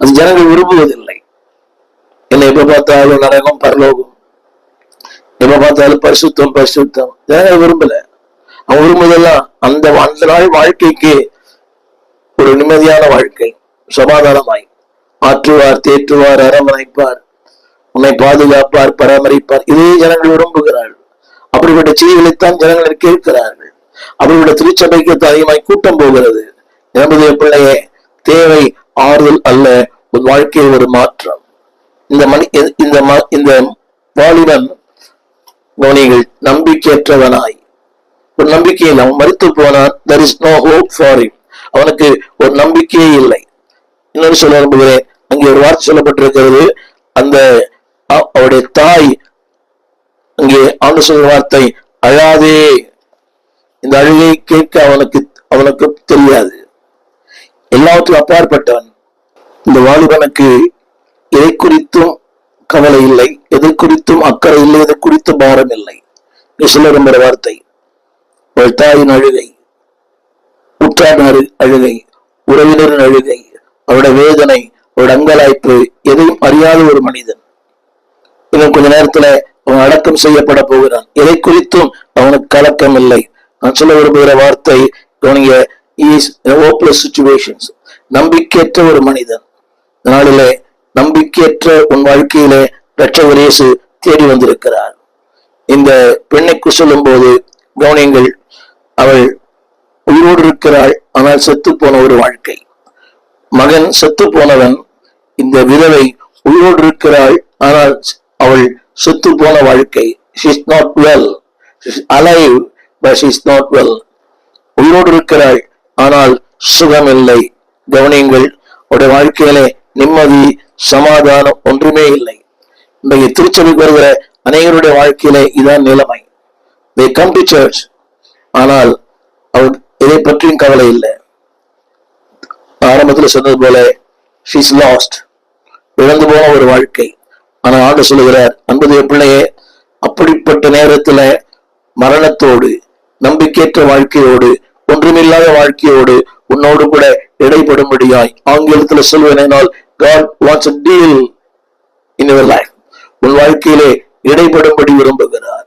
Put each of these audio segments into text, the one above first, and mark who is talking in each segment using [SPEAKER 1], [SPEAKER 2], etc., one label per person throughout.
[SPEAKER 1] அது ஜனங்கள் விரும்புவதில்லை. என்னை எப்ப பார்த்தாலும் நரகம் பரலோகம், எப்ப பார்த்தாலும் பரிசுத்தம் பரிசுத்தம், ஜனங்கள் விரும்பல. அவன் விரும்புவதெல்லாம் அந்த நாள் வாழ்க்கைக்கு ஒரு நிம்மதியான வாழ்க்கை, சமாதானமாய் ஆற்றுவார், தேற்றுவார், அரவணைப்பார், உன்னை பாதுகாப்பார், பராமரிப்பார், இதே ஜனங்கள் விரும்புகிறார்கள். அப்படிப்பட்ட செய்திகளைத்தான் ஜனங்கள் கேட்கிறார்கள். அப்படிப்பட்ட திருச்சபைக்கு அதிகமாய் கூட்டம் போகிறது. நம்முடைய பிள்ளையே, தேவை ஆறுதல் அல்ல, ஒரு வாழ்க்கையில் ஒரு மாற்றம். இந்த வாலிபன் கவனிகள் நம்பிக்கையற்றவனாய், ஒரு நம்பிக்கையில் அவன் மரித்து போனான். there is no hope for him. அவனுக்கு ஒரு நம்பிக்கையே இல்லை. இன்னொரு சொல்ல விரும்புகிறேன், அங்கே ஒரு வார்த்தை சொல்லப்பட்டிருக்கிறது. அந்த அவருடைய தாய் அங்கே ஆண்டு சொல்ற வார்த்தை, அழாதே. இந்த அழுகை கேட்க அவனுக்கு தெரியாது. எல்லாவற்றும் அப்பாற்பட்டவன். இந்த வாலிபனுக்கு எதை குறித்தும் கவலை இல்லை, எதை குறித்தும் அக்கறை இல்லை, எதை குறித்தும் பாரம் இல்லை. நீ சொல்ல விரும்புகிற வார்த்தை, ஒரு தாயின் அழுகை, உற்றார் அழுகை, உறவினரின் அழுகை, அவருடைய வேதனை, அவருடைய அங்கலாய்ப்பு, எதையும் அறியாத ஒரு மனிதன். இன்னும் கொஞ்ச நேரத்துல அவன் அடக்கம் செய்யப்பட போகிறான். எதை குறித்தும் அவனுக்கு கலக்கம் இல்லை. நான் சொல்ல விரும்புகிற வார்த்தை கவனிங்க, is in hopeless situations. நம்பிக்கையற்ற ஒரு மனிதன். நாளிலே நம்பிக்கையற்ற உன் வாழ்க்கையிலே இரட்சகர் இயேசு தேடி வந்திருக்கிறார். இந்த பெண்ணைக்கு சொல்லும் போது கவனியங்கள், அவள் உயிரோடு இருக்கிறாள், ஆனால் செத்து போன ஒரு வாழ்க்கை. மகன் செத்து போனவன். இந்த விதவை உயிரோடு இருக்கிறாள், ஆனால் அவள் செத்து போன வாழ்க்கை. she is not well. she is alive but she is not well. உயிரோடு இருக்கிறாள், ஆனால் சுகம் இல்லை. கவனியங்கள், அவருடைய வாழ்க்கையிலே நிம்மதி, சமாதானம் ஒன்றுமே இல்லை. இன்றைக்கு திருச்சபைக்கு வருகிற அநேகருடைய வாழ்க்கையிலே இதான் நிலைமை. they come to church, ஆனால் அவர் இதை பற்றியும் கவலை இல்லை. ஆரம்பத்தில் சொன்னது போல she is lost, இழந்து போன ஒரு வாழ்க்கை. ஆனால் ஆண்டு சொல்லுகிறார், அன்புடைய பிள்ளையே, அப்படிப்பட்ட நேரத்துல மரணத்தோடு, நம்பிக்கையற்ற வாழ்க்கையோடு, ஒன்றுமில்லாத வாழ்க்கையோடு உன்னோடு கூட இடைப்படும்படியாய், ஆங்கிலத்தில் சொல்வேனால் God wants a deal in your life. உன் வாழ்க்கையிலே இடைப்படும்படி விரும்புகிறார்,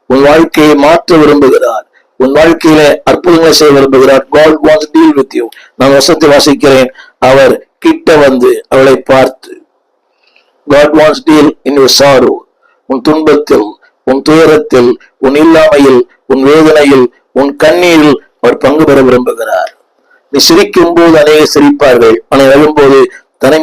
[SPEAKER 1] உன் வாழ்க்கையை மாற்ற விரும்புகிறார், உன் வாழ்க்கையிலே அற்புதங்களை செய்ய விரும்புகிறார். God wants to deal with you. நான் வசனத்தை வாசிக்கிறேன், அவர் கிட்ட வந்து அவளை பார்த்து, God wants to deal in your sorrow. உன் துன்பத்தில், உன் துயரத்தில், உன் இல்லாமையில், உன் வேதனையில், உன் கண்ணீரில் அவர் பங்கு பெற விரும்புகிறார். நீ சிரிக்கும் போது அநேக சிரிப்பார்கள், ஆனால் எழும்போது